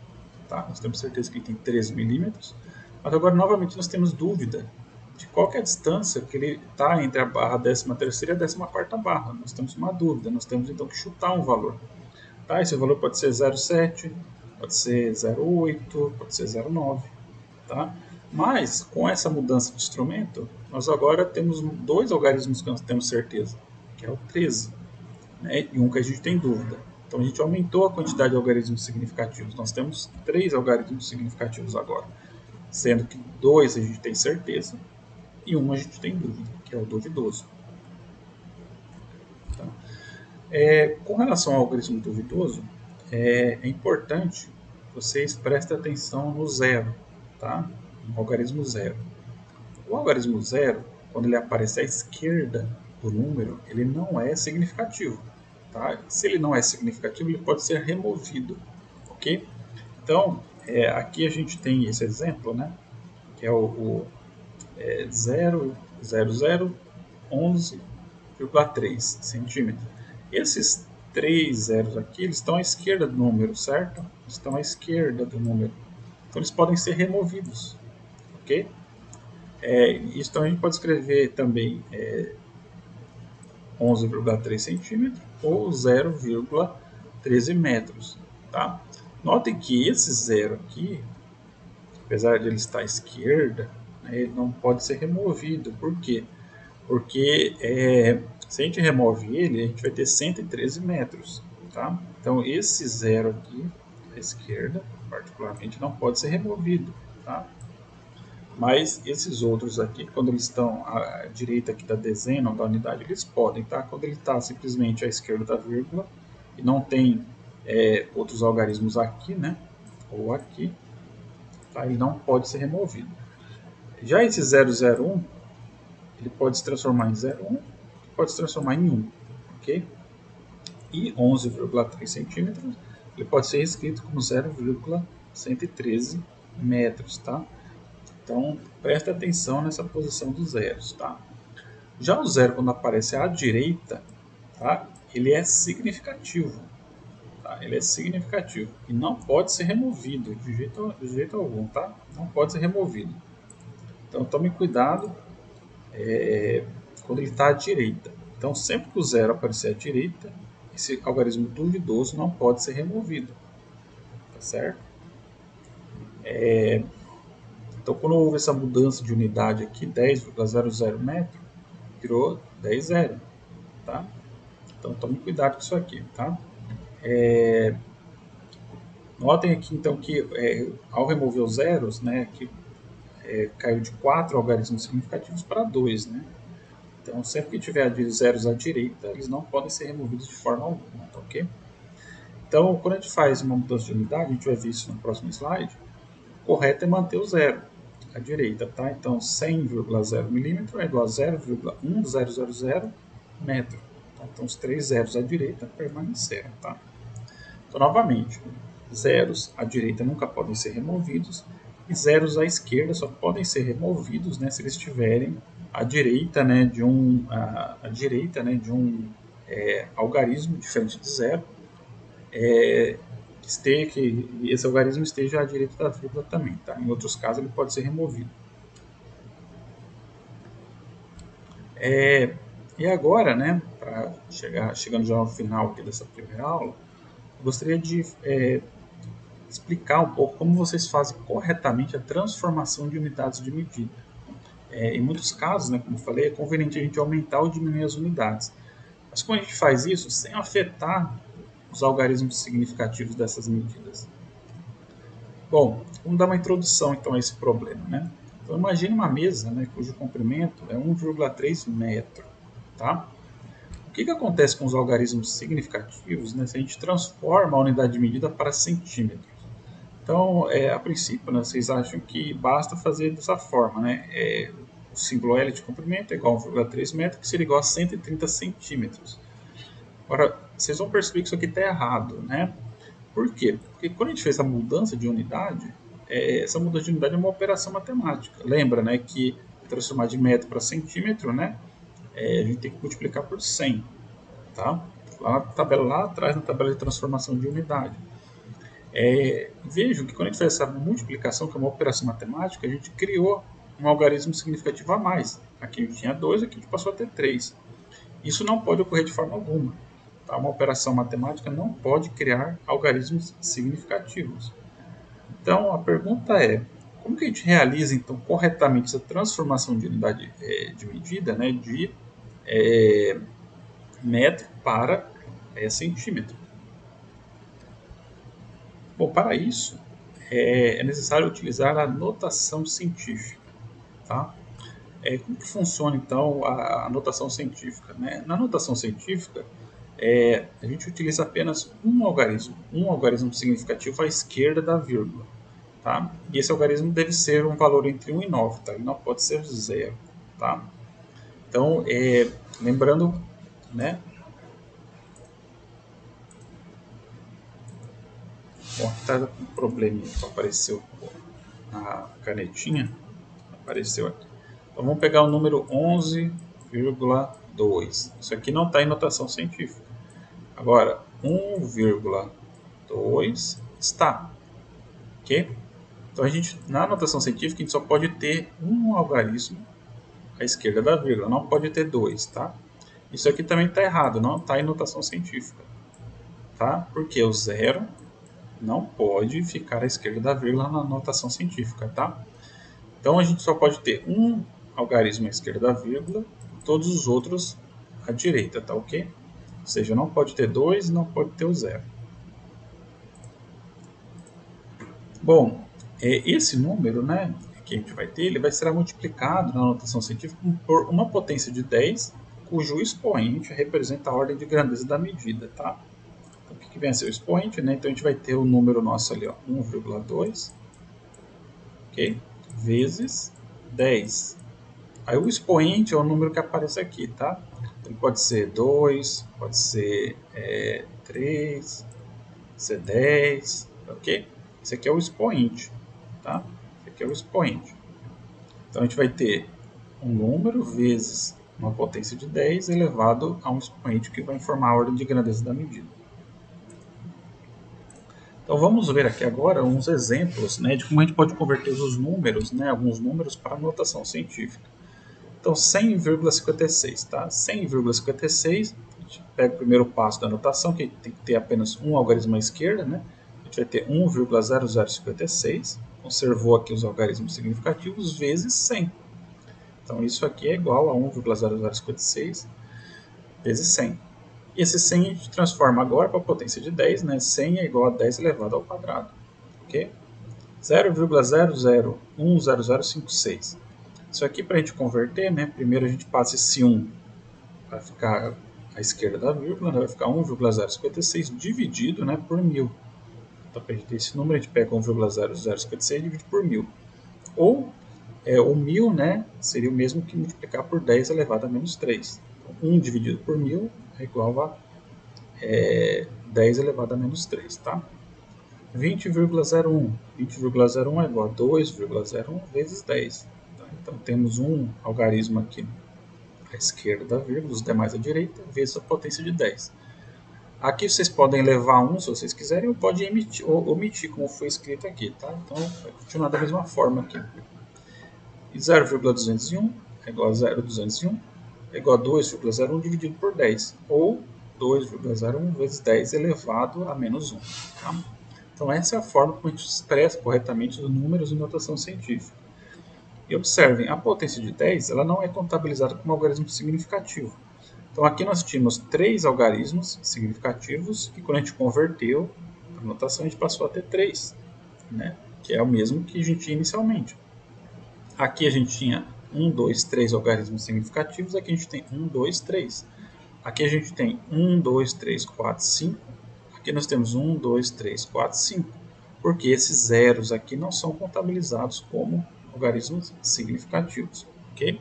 Speaker 1: tá? Nós temos certeza que ele tem 13 milímetros, mas agora, novamente, nós temos dúvida de qual é a distância que ele está entre a barra 13ª e a 14ª barra. Nós temos uma dúvida, nós temos, então, que chutar um valor. Tá? Esse valor pode ser 0,7, pode ser 0,8, pode ser 0,9, tá? Mas, com essa mudança de instrumento, nós agora temos dois algarismos que nós temos certeza, que é o 13, né? E um que a gente tem dúvida. Então, a gente aumentou a quantidade de algarismos significativos. Nós temos 3 algarismos significativos agora, sendo que 2 a gente tem certeza e 1 a gente tem dúvida, que é o duvidoso. Tá? Com relação ao algarismo duvidoso, é importante vocês prestem atenção no zero, tá? No algarismo zero. O algarismo zero, quando ele aparece à esquerda do número, ele não é significativo. Tá? Se ele não é significativo, ele pode ser removido. Ok? Então, aqui a gente tem esse exemplo, né? Que é o 0,0011,3 centímetros. Esses três zeros aqui, eles estão à esquerda do número, certo? Estão à esquerda do número. Então, eles podem ser removidos. Ok? Isso então a gente pode escrever também 11,3 centímetros ou 0,13 metros. Tá? Notem que esse zero aqui, apesar de ele estar à esquerda, né, ele não pode ser removido. Por quê? Porque se a gente remove ele, a gente vai ter 113 metros. Tá? Então esse zero aqui, à esquerda, particularmente, não pode ser removido. Tá? Mas esses outros aqui, quando eles estão à direita aqui da dezena ou da unidade, eles podem, tá? Quando ele está simplesmente à esquerda da vírgula e não tem outros algarismos aqui, né? Ou aqui, tá? Ele não pode ser removido. Já esse 001, ele pode se transformar em 01, pode se transformar em 1, ok? E 11,3 centímetros, ele pode ser escrito como 0,113 metros, tá? Então, presta atenção nessa posição dos zeros, tá? Já o zero, quando aparece à direita, tá? Ele é significativo. Tá? Ele é significativo e não pode ser removido de jeito algum, tá? Não pode ser removido. Então, tome cuidado quando ele está à direita. Então, sempre que o zero aparecer à direita, esse algarismo duvidoso não pode ser removido. Tá certo? Então, quando houve essa mudança de unidade aqui, 10,00 metro, virou 10 zero, tá? Então, tome cuidado com isso aqui, tá? Notem aqui, então, que ao remover os zeros, né, que caiu de 4 algarismos significativos para 2, né? Então, sempre que tiver zeros à direita, eles não podem ser removidos de forma alguma, tá ok? Então, quando a gente faz uma mudança de unidade, a gente vai ver isso no próximo slide, o correto é manter o zero à direita, tá? Então, 100,0 milímetro é igual a 0,1000 metro. Então, os três zeros à direita permaneceram, tá? Então, novamente, zeros à direita nunca podem ser removidos e zeros à esquerda só podem ser removidos, né, se eles estiverem à direita, né, de um algarismo diferente de zero, que esse algarismo esteja à direita da vírgula também. Tá? Em outros casos, ele pode ser removido. E agora, né, chegando já ao final aqui dessa primeira aula, eu gostaria de explicar um pouco como vocês fazem corretamente a transformação de unidades de medida. Em muitos casos, né, como eu falei, é conveniente a gente aumentar ou diminuir as unidades. Mas como a gente faz isso sem afetar os algarismos significativos dessas medidas? Bom, vamos dar uma introdução então a esse problema, né? Então imagine uma mesa, né, cujo comprimento é 1,3 metro, tá? O que acontece com os algarismos significativos, né, se a gente transforma a unidade de medida para centímetros? Então, a princípio, né, vocês acham que basta fazer dessa forma, né? O símbolo L de comprimento é igual a 1,3 metro, que seria igual a 130 centímetros. Agora, vocês vão perceber que isso aqui está errado, né? Por quê? Porque quando a gente fez a mudança de unidade, essa mudança de unidade é uma operação matemática. Lembra, né, que transformar de metro para centímetro, né, a gente tem que multiplicar por 100, tá? Lá atrás, na tabela de transformação de unidade. Vejam que quando a gente fez essa multiplicação, que é uma operação matemática, a gente criou um algarismo significativo a mais. Aqui a gente tinha 2, aqui a gente passou a ter 3. Isso não pode ocorrer de forma alguma. Tá? Uma operação matemática não pode criar algarismos significativos. Então, a pergunta é, como que a gente realiza então corretamente essa transformação de unidade de medida, né, de metro para centímetro? Bom, para isso, é necessário utilizar a notação científica. Tá? Como que funciona, então, a notação científica? Né? Na notação científica, a gente utiliza apenas um algarismo significativo à esquerda da vírgula. Tá? E esse algarismo deve ser um valor entre 1 e 9, tá? Ele não pode ser 0. Tá? Então, lembrando, né? Bom, tá com um probleminha que apareceu a canetinha, apareceu aqui. Então vamos pegar o número 11,2. Isso aqui não está em notação científica. Agora, 1,2 está, ok? Então na notação científica a gente só pode ter um algarismo à esquerda da vírgula, não pode ter dois, tá? Isso aqui também está errado, não está em notação científica, tá? Porque o zero não pode ficar à esquerda da vírgula na notação científica, tá? Então a gente só pode ter um algarismo à esquerda da vírgula, todos os outros à direita, tá ok? Ou seja, não pode ter dois e não pode ter o zero. Bom, esse número, né, que a gente vai ter, ele vai ser multiplicado na notação científica por uma potência de 10, cujo expoente representa a ordem de grandeza da medida, tá? Então, o que vem a ser o expoente, né? Então a gente vai ter o número nosso ali, ó, 1,2, ok? Vezes 10. Aí o expoente é o número que aparece aqui, tá? Ele pode ser 2, pode ser 3, pode ser 10, ok? Esse aqui é o expoente, tá? Esse aqui é o expoente. Então a gente vai ter um número vezes uma potência de 10 elevado a um expoente que vai informar a ordem de grandeza da medida. Então vamos ver aqui agora uns exemplos, né, de como a gente pode converter os números, né, alguns números para notação científica. Então 100,56, tá? 100,56, a gente pega o primeiro passo da notação, que tem que ter apenas um algarismo à esquerda, né? A gente vai ter 1,0056, conservou aqui os algarismos significativos, vezes 100. Então isso aqui é igual a 1,0056 vezes 100. E esse 100 a gente transforma agora para a potência de 10, né? 100 é igual a 10 elevado ao quadrado, ok? 0,00100056. Isso aqui, para a gente converter, né, primeiro a gente passa esse 1 para ficar à esquerda da vírgula, né, vai ficar 1,056 dividido, né, por 1000. Então, para a gente ter esse número, a gente pega 1,0056 e divide por 1000. Ou o 1000, né, seria o mesmo que multiplicar por 10 elevado a menos 3. Então, 1 dividido por 1000 é igual a 10 elevado a menos 3, tá? 20,01. 20,01 é igual a 2,01 vezes 10. Então temos um algarismo aqui à esquerda da vírgula, os demais à direita, vezes a potência de 10. Aqui vocês podem levar um se vocês quiserem, ou pode omitir como foi escrito aqui, tá? Então vai continuar da mesma forma aqui. E 0,201 é igual a 0,201 é igual a 2,01 dividido por 10, ou 2,01 vezes 10 elevado a menos 1. Tá? Então essa é a forma como a gente expressa corretamente os números em notação científica. E observem, a potência de 10 ela não é contabilizada como algarismo significativo. Então aqui nós tínhamos 3 algarismos significativos e quando a gente converteu a notação a gente passou a ter 3, né? Que é o mesmo que a gente tinha inicialmente. Aqui a gente tinha 1, 2, 3 algarismos significativos, aqui a gente tem 1, 2, 3. Aqui a gente tem 1, 2, 3, 4, 5. Aqui nós temos 1, 2, 3, 4, 5. Porque esses zeros aqui não são contabilizados como algarismos significativos, ok?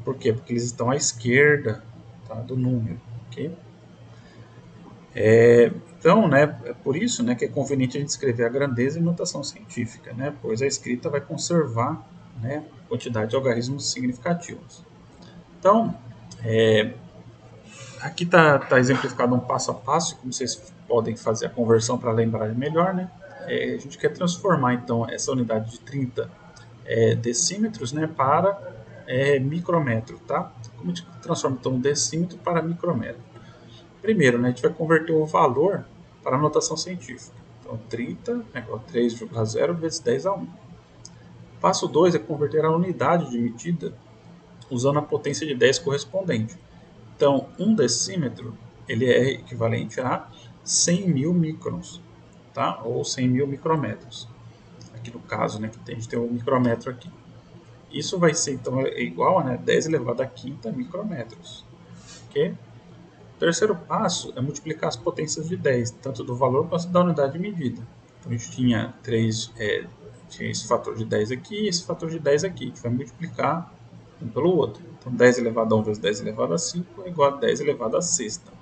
Speaker 1: Por quê? Porque eles estão à esquerda, tá, do número, ok? Então, né, é por isso, né, que é conveniente a gente escrever a grandeza em notação científica, né, pois a escrita vai conservar, né, a quantidade de algarismos significativos. Então, aqui está exemplificado um passo a passo, como vocês podem fazer a conversão para lembrar melhor, né? A gente quer transformar, então, essa unidade de 30 decímetros, né, para micrômetro, tá? Como a gente transforma, então, um decímetro para micrômetro? Primeiro, né, a gente vai converter o valor para a notação científica. Então, 30 é igual a 3,0 vezes 10 a 1. Passo 2 é converter a unidade de medida usando a potência de 10 correspondente. Então, 1 decímetro ele é equivalente a 100 mil microns, tá? Ou 100 mil micrômetros. Aqui no caso, né, que a gente tem um micrômetro aqui. Isso vai ser, então, igual a 10 elevado a quinta micrômetros. Okay? O terceiro passo é multiplicar as potências de 10, tanto do valor quanto da unidade de medida. Então, a gente tinha esse fator de 10 aqui e esse fator de 10 aqui. A gente vai multiplicar um pelo outro. Então 10 elevado a 1 vezes 10 elevado a 5 é igual a 10 elevado a sexta.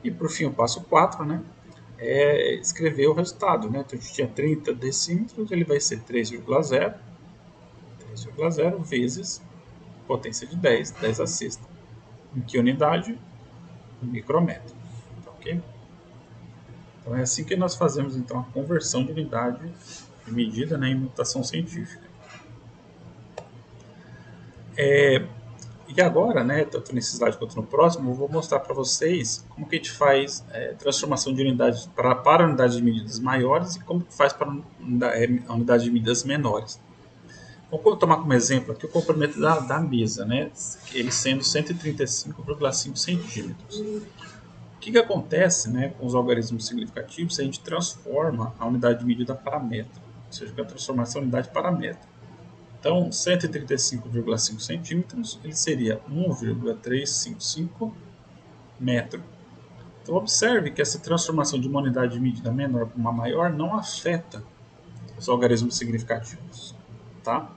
Speaker 1: E por fim o passo 4, né, é escrever o resultado. Né? Então a gente tinha 30 decímetros, ele vai ser 3,0 vezes potência de 10, 10 a sexta. Em que unidade? Micrometro. Ok? Então é assim que nós fazemos então a conversão de unidade de medida, né, em notação científica. E agora, né, tanto nesse slide quanto no próximo, eu vou mostrar para vocês como que a gente faz transformação de unidades para unidades de medidas maiores e como que faz para unidades de medidas menores. Vamos tomar como exemplo aqui o comprimento da mesa, né, ele sendo 135,5 centímetros. O que acontece, né, com os algarismos significativos se a gente transforma a unidade de medida para metro, ou seja, a transformação da unidade para metro. Então, 135,5 centímetros, ele seria 1,355 metro. Então, observe que essa transformação de uma unidade de medida menor para uma maior não afeta os algarismos significativos. Tá?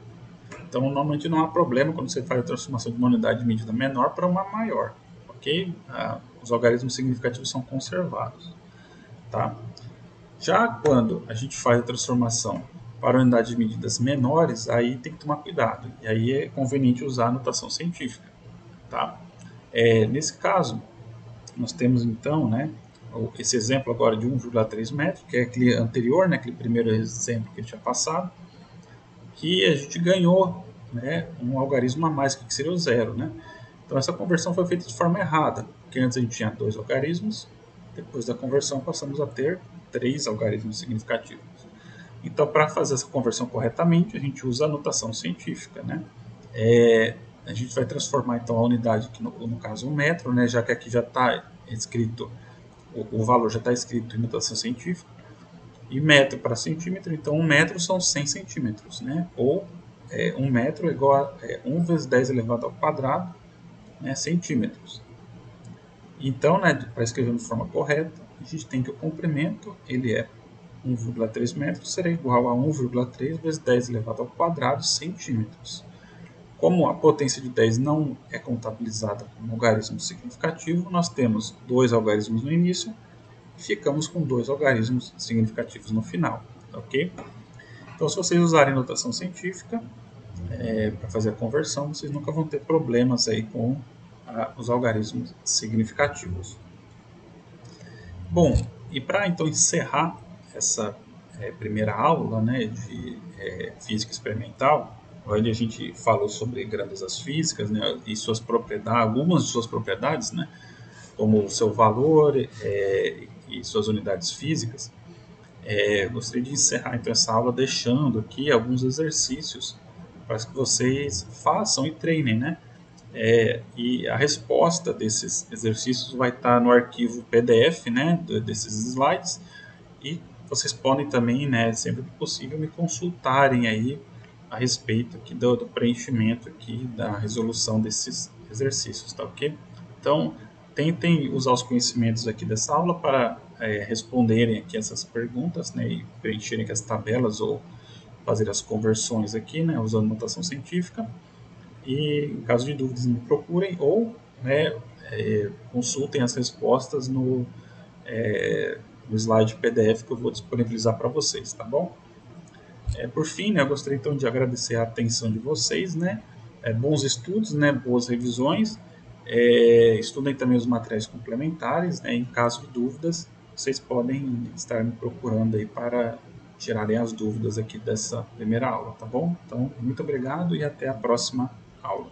Speaker 1: Então, normalmente não há problema quando você faz a transformação de uma unidade de medida menor para uma maior. Ok? Os algarismos significativos são conservados. Tá? Já quando a gente faz a transformação para unidades de medidas menores, aí tem que tomar cuidado. E aí é conveniente usar a notação científica. Tá? Nesse caso, nós temos então, né, esse exemplo agora de 1,3 metro, que é aquele anterior, né, aquele primeiro exemplo que ele tinha passado, que a gente ganhou, né, um algarismo a mais, que seria o zero. Né? Então essa conversão foi feita de forma errada, porque antes a gente tinha 2 algarismos, depois da conversão passamos a ter 3 algarismos significativos. Então, para fazer essa conversão corretamente, a gente usa a notação científica. Né? A gente vai transformar então a unidade, que no caso o metro, né, já que aqui já está escrito, o valor já está escrito em notação científica, e metro para centímetro, então 1 metro são 100 centímetros, né? Ou 1 metro é igual a 1 vezes 10 elevado ao quadrado, né, centímetros. Então, né, para escrever de forma correta, a gente tem que o comprimento ele é 1,3 metros, será igual a 1,3 vezes 10 elevado ao quadrado centímetros. Como a potência de 10 não é contabilizada como algarismo significativo, nós temos 2 algarismos no início e ficamos com 2 algarismos significativos no final. Ok? Então, se vocês usarem notação científica para fazer a conversão, vocês nunca vão ter problemas aí com os algarismos significativos. Bom, e para então encerrar essa primeira aula, né, de física experimental, onde a gente falou sobre grandezas físicas, né, e suas propriedades, algumas de suas propriedades, né, como o seu valor e suas unidades físicas, gostaria de encerrar então essa aula deixando aqui alguns exercícios para que vocês façam e treinem, né? E a resposta desses exercícios vai estar no arquivo PDF, né, desses slides, e vocês podem também, né, sempre que possível, me consultarem aí a respeito aqui do preenchimento aqui da resolução desses exercícios, tá ok? Então, tentem usar os conhecimentos aqui dessa aula para responderem aqui essas perguntas, né, e preencherem aqui as tabelas ou fazer as conversões aqui, né, usando notação científica. E em caso de dúvidas, me procurem ou, né, consultem as respostas no slide PDF que eu vou disponibilizar para vocês, tá bom? Por fim, né, eu gostaria então de agradecer a atenção de vocês, né? Bons estudos, né, boas revisões. Estudem também os materiais complementares, né? Em caso de dúvidas, vocês podem estar me procurando aí para tirarem as dúvidas aqui dessa primeira aula, tá bom? Então, muito obrigado e até a próxima aula.